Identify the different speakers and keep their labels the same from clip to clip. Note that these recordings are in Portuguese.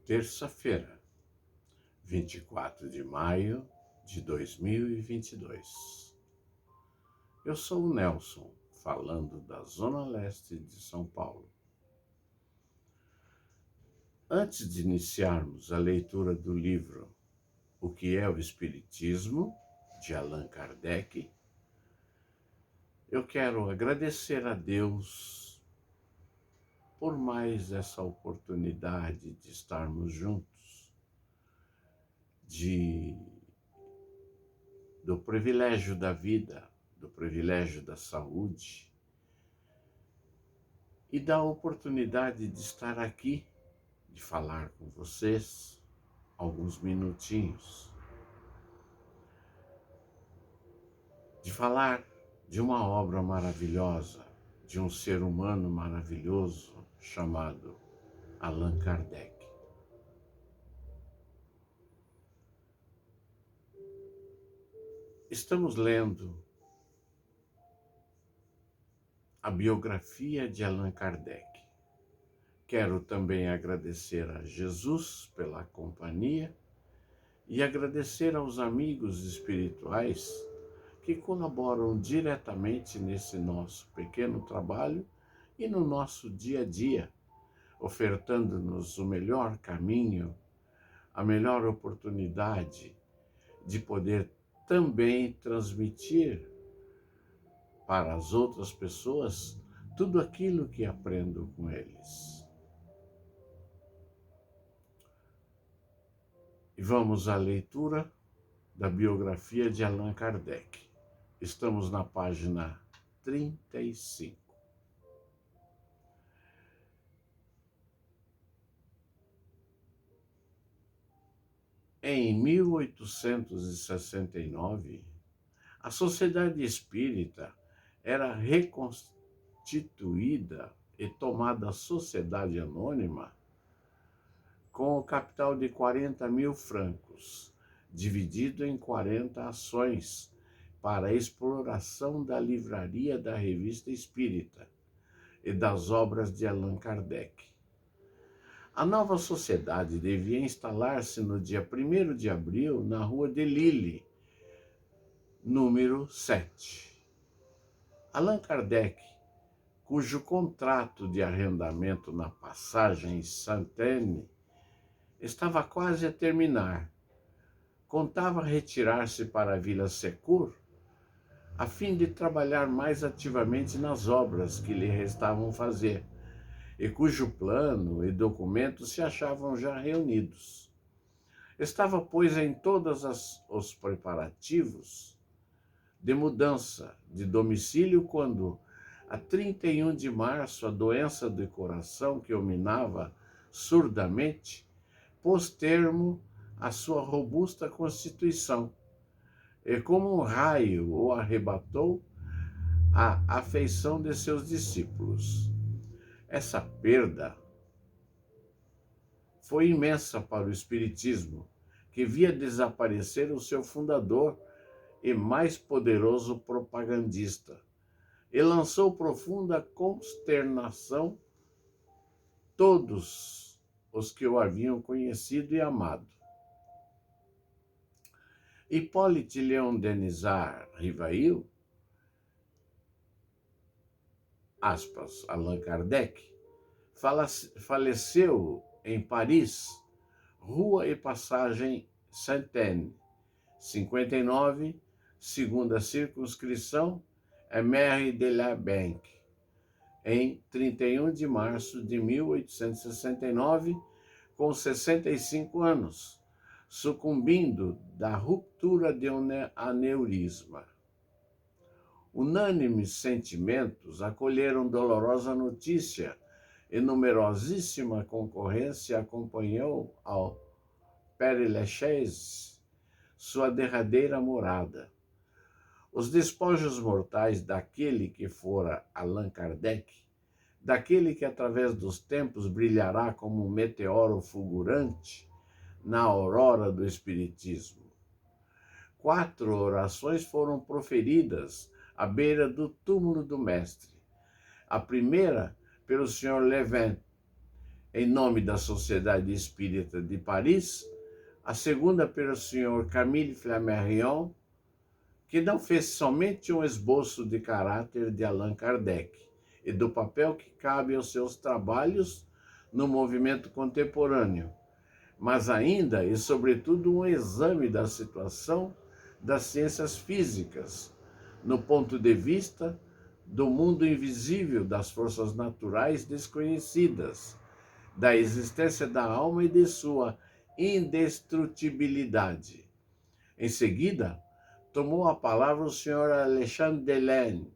Speaker 1: Terça-feira, 24 de maio de 2022. Eu sou o Nelson, falando da Zona Leste de São Paulo. Antes de iniciarmos a leitura do livro O que é o Espiritismo, de Allan Kardec, eu quero agradecer a Deus por mais essa oportunidade de estarmos juntos, do privilégio da vida, do privilégio da saúde e da oportunidade de estar aqui, de falar com vocês alguns minutinhos, de falar de uma obra maravilhosa, de um ser humano maravilhoso chamado Allan Kardec. Estamos lendo a biografia de Allan Kardec. Quero também agradecer a Jesus pela companhia e agradecer aos amigos espirituais que colaboram diretamente nesse nosso pequeno trabalho e no nosso dia a dia, ofertando-nos o melhor caminho, a melhor oportunidade de poder também transmitir para as outras pessoas tudo aquilo que aprendo com eles. E vamos à leitura da biografia de Allan Kardec. Estamos na página 35. Em 1869, a Sociedade Espírita era reconstituída e tomada sociedade anônima com o capital de 40 mil francos, dividido em 40 ações para a exploração da livraria da Revista Espírita e das obras de Allan Kardec. A nova sociedade devia instalar-se no dia 1º de abril na Rua de Lille, número 7. Allan Kardec, cujo contrato de arrendamento na passagem Sainte-Anne estava quase a terminar, contava retirar-se para a Vila Secour a fim de trabalhar mais ativamente nas obras que lhe restavam fazer e cujo plano e documentos se achavam já reunidos. Estava, pois, em todos os preparativos de mudança de domicílio quando, a 31 de março, a doença do coração que o minava surdamente pôs termo à sua robusta constituição e, como um raio, o arrebatou à afeição de seus discípulos. Essa perda foi imensa para o Espiritismo, que via desaparecer o seu fundador e mais poderoso propagandista, e lançou profunda consternação todos os que o haviam conhecido e amado. Hippolyte Léon Denisard Rivail, aspas, Allan Kardec, faleceu em Paris, Rua e Passagem Sainte-Anne, 59, segunda circunscrição, Maire de la Banque, em 31 de março de 1869, com 65 anos, sucumbindo da ruptura de um aneurisma. Unânimes sentimentos acolheram dolorosa notícia e numerosíssima concorrência acompanhou ao Père-Lachaise sua derradeira morada. Os despojos mortais daquele que fora Allan Kardec, daquele que através dos tempos brilhará como um meteoro fulgurante na aurora do Espiritismo. 4 orações foram proferidas à beira do túmulo do mestre. A primeira pelo Sr. Levin, em nome da Sociedade Espírita de Paris, a segunda pelo Sr. Camille Flammarion, que não fez somente um esboço de caráter de Allan Kardec e do papel que cabe aos seus trabalhos no movimento contemporâneo, mas ainda e sobretudo um exame da situação das ciências físicas, no ponto de vista do mundo invisível das forças naturais desconhecidas, da existência da alma e de sua indestrutibilidade. Em seguida, tomou a palavra o Sr. Alexandre Delaine,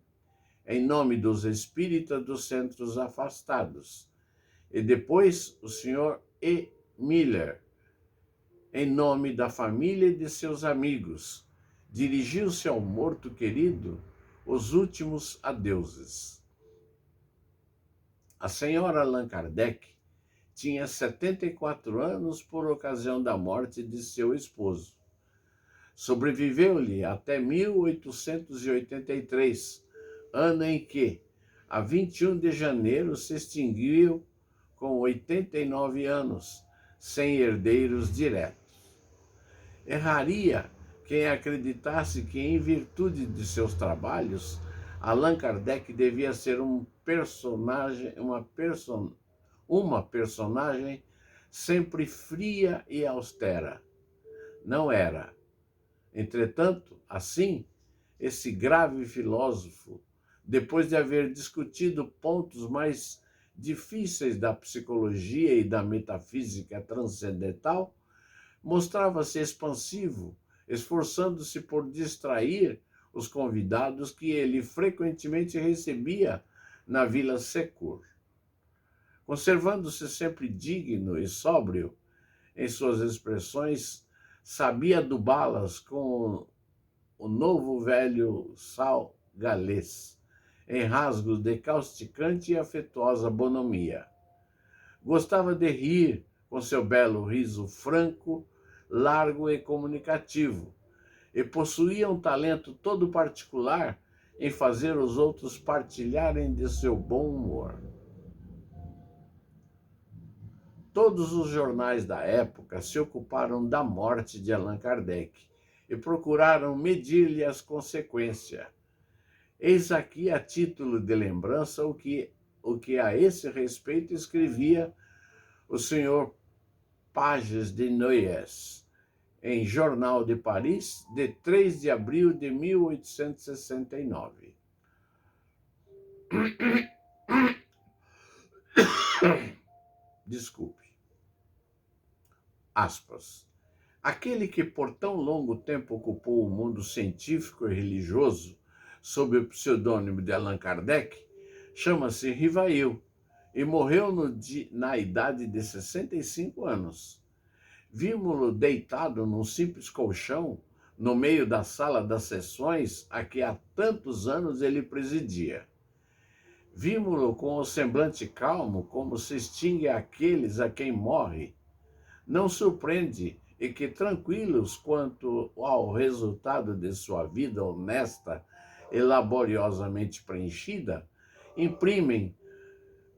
Speaker 1: em nome dos espíritas dos centros afastados, e depois o Sr. E. Miller, em nome da família e de seus amigos, dirigiu-se ao morto querido os últimos adeuses. A senhora Allan Kardec tinha 74 anos por ocasião da morte de seu esposo. Sobreviveu-lhe até 1883, ano em que, a 21 de janeiro, se extinguiu com 89 anos, sem herdeiros diretos. Erraria quem acreditasse que, em virtude de seus trabalhos, Allan Kardec devia ser uma personagem sempre fria e austera. Não era. Entretanto, assim, esse grave filósofo, depois de haver discutido pontos mais difíceis da psicologia e da metafísica transcendental, mostrava-se expansivo, esforçando-se por distrair os convidados que ele frequentemente recebia na Vila Secour. Conservando-se sempre digno e sóbrio em suas expressões, sabia adubá-las com o novo velho sal galês, em rasgos de causticante e afetuosa bonomia. Gostava de rir com seu belo riso franco, largo e comunicativo, e possuía um talento todo particular em fazer os outros partilharem de seu bom humor. Todos os jornais da época se ocuparam da morte de Allan Kardec e procuraram medir-lhe as consequências. Eis aqui, a título de lembrança, o que a esse respeito escrevia o Sr. Pages de Noyes, em Jornal de Paris, de 3 de abril de 1869. Desculpe. Aspas. Aquele que por tão longo tempo ocupou o mundo científico e religioso sob o pseudônimo de Allan Kardec chama-se Rivail e morreu na idade de 65 anos. Vimos-lo deitado num simples colchão no meio da sala das sessões a que há tantos anos ele presidia. Vimos-lo com o semblante calmo, como se extingue aqueles a quem morre. Não surpreende e que, tranquilos quanto ao resultado de sua vida honesta e laboriosamente preenchida, imprimem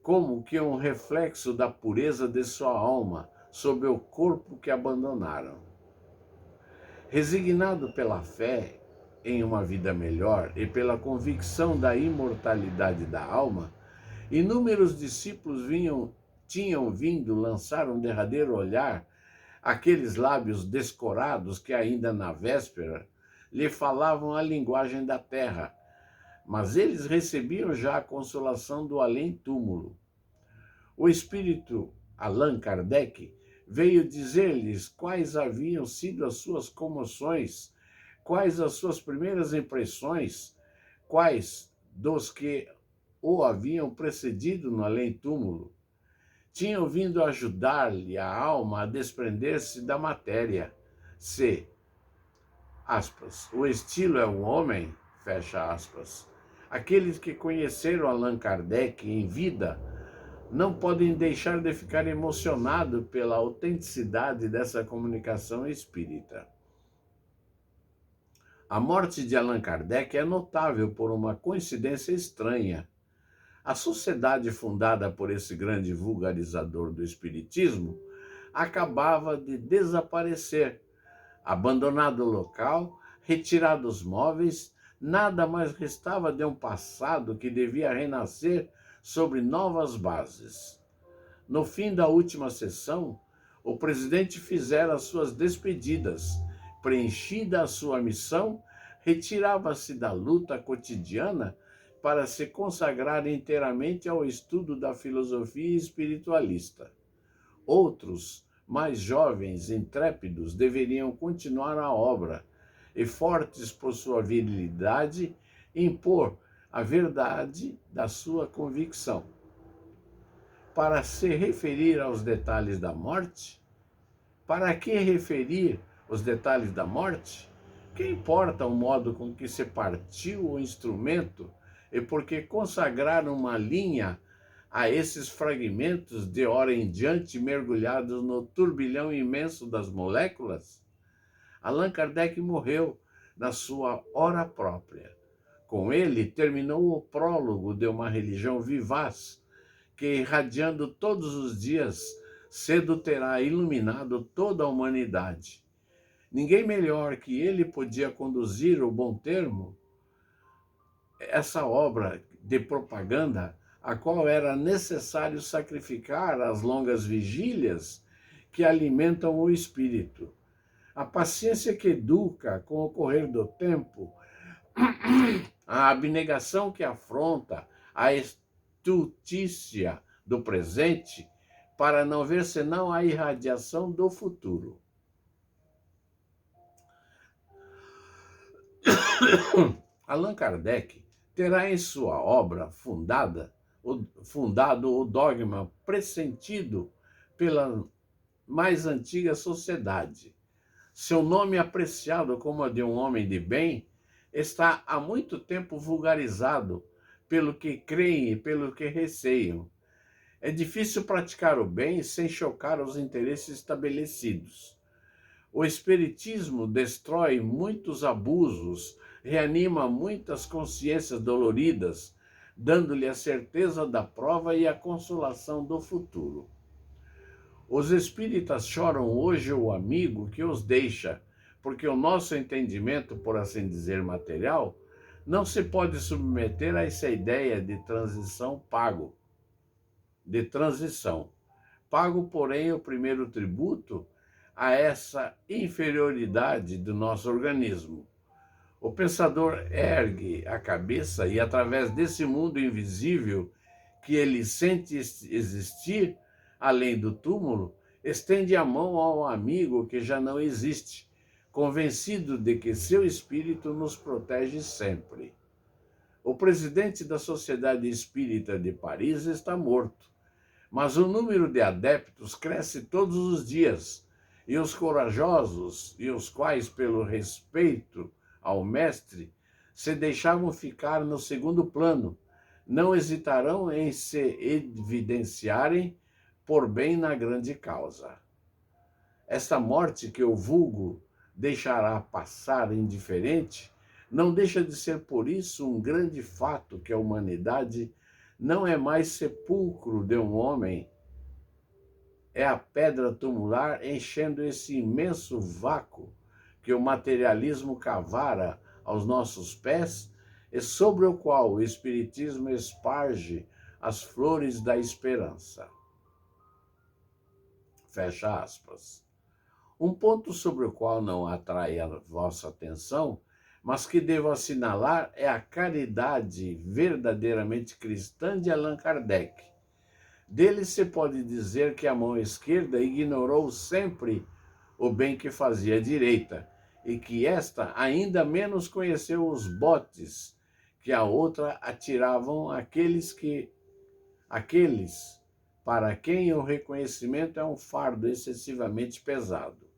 Speaker 1: como que um reflexo da pureza de sua alma sob o corpo que abandonaram. Resignado pela fé em uma vida melhor e pela convicção da imortalidade da alma, inúmeros discípulos tinham vindo lançar um derradeiro olhar àqueles lábios descorados que ainda na véspera lhe falavam a linguagem da terra, mas eles recebiam já a consolação do além-túmulo. O espírito Allan Kardec veio dizer-lhes quais haviam sido as suas comoções, quais as suas primeiras impressões, quais dos que o haviam precedido no além-túmulo. Tinham vindo ajudar-lhe a alma a desprender-se da matéria. Se, aspas, o estilo é o homem, fecha aspas, aqueles que conheceram Allan Kardec em vida não podem deixar de ficar emocionados pela autenticidade dessa comunicação espírita. A morte de Allan Kardec é notável por uma coincidência estranha. A sociedade fundada por esse grande vulgarizador do espiritismo acabava de desaparecer. Abandonado o local, retirados os móveis, nada mais restava de um passado que devia renascer sobre novas bases. No fim da última sessão, o presidente fizera as suas despedidas. Preenchida a sua missão, retirava-se da luta cotidiana para se consagrar inteiramente ao estudo da filosofia espiritualista. Outros, mais jovens, intrépidos, deveriam continuar a obra e, fortes por sua virilidade, impor a verdade da sua convicção. Para se referir aos detalhes da morte? Para que referir os detalhes da morte? Que importa o modo com que se partiu o instrumento e por que consagrar uma linha a esses fragmentos de hora em diante mergulhados no turbilhão imenso das moléculas? Allan Kardec morreu na sua hora própria. Com ele terminou o prólogo de uma religião vivaz que, irradiando todos os dias, cedo terá iluminado toda a humanidade. Ninguém melhor que ele podia conduzir o bom termo essa obra de propaganda, a qual era necessário sacrificar as longas vigílias que alimentam o espírito. A paciência que educa com o correr do tempo, a abnegação que afronta, a estultícia do presente, para não ver senão a irradiação do futuro. Allan Kardec terá em sua obra fundado o dogma pressentido pela mais antiga sociedade. Seu nome, apreciado como o de um homem de bem, está há muito tempo vulgarizado pelo que creem e pelo que receiam. É difícil praticar o bem sem chocar os interesses estabelecidos. O espiritismo destrói muitos abusos, reanima muitas consciências doloridas, dando-lhe a certeza da prova e a consolação do futuro. Os espíritas choram hoje o amigo que os deixa, porque o nosso entendimento, por assim dizer, material, não se pode submeter a essa ideia de transição, Pago, porém, o primeiro tributo a essa inferioridade do nosso organismo. O pensador ergue a cabeça e, através desse mundo invisível que ele sente existir, além do túmulo, estende a mão ao amigo que já não existe, convencido de que seu espírito nos protege sempre. O presidente da Sociedade Espírita de Paris está morto, mas o número de adeptos cresce todos os dias, e os corajosos, e os quais, pelo respeito ao mestre, se deixavam ficar no segundo plano, não hesitarão em se evidenciarem por bem na grande causa. Esta morte que o vulgo deixará passar indiferente, não deixa de ser por isso um grande fato que a humanidade não é mais sepulcro de um homem, é a pedra tumular enchendo esse imenso vácuo que o materialismo cavara aos nossos pés e sobre o qual o Espiritismo esparge as flores da esperança. Fecha aspas. Um ponto sobre o qual não atrai a vossa atenção, mas que devo assinalar, é a caridade verdadeiramente cristã de Allan Kardec. Dele se pode dizer que a mão esquerda ignorou sempre o bem que fazia a direita, e que esta ainda menos conheceu os botes que a outra atiravam aqueles para quem o reconhecimento é um fardo excessivamente pesado.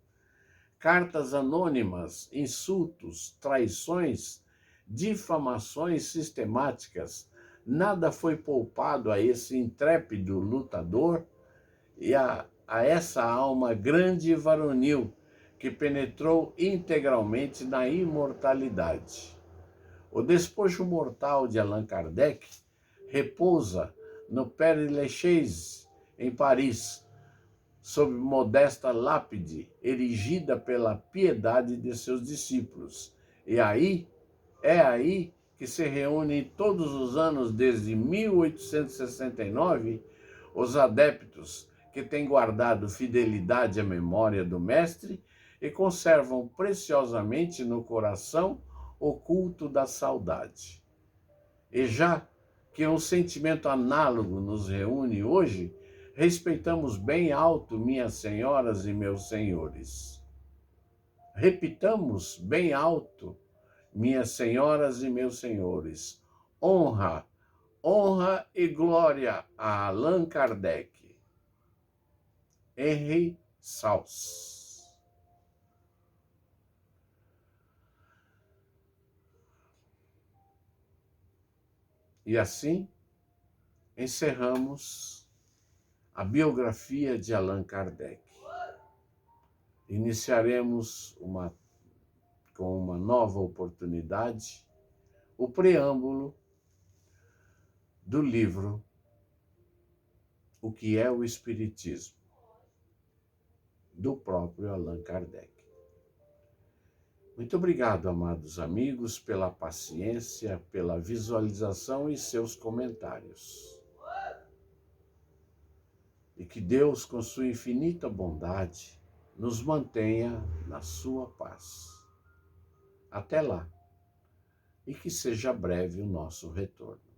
Speaker 1: Cartas anônimas, insultos, traições, difamações sistemáticas, nada foi poupado a esse intrépido lutador e a essa alma grande e varonil que penetrou integralmente na imortalidade. O despojo mortal de Allan Kardec repousa no Père Lachaise, em Paris, sob modesta lápide, erigida pela piedade de seus discípulos. E é aí que se reúnem todos os anos, desde 1869, os adeptos que têm guardado fidelidade à memória do Mestre e conservam preciosamente no coração o culto da saudade. E já que um sentimento análogo nos reúne hoje, respeitamos bem alto, minhas senhoras e meus senhores. Repitamos bem alto, minhas senhoras e meus senhores, honra, honra e glória a Allan Kardec. Henri Sauce. E assim encerramos a biografia de Allan Kardec. Iniciaremos com uma nova oportunidade o preâmbulo do livro O que é o Espiritismo, do próprio Allan Kardec. Muito obrigado, amados amigos, pela paciência, pela visualização e seus comentários. E que Deus, com sua infinita bondade, nos mantenha na sua paz. Até lá, e que seja breve o nosso retorno.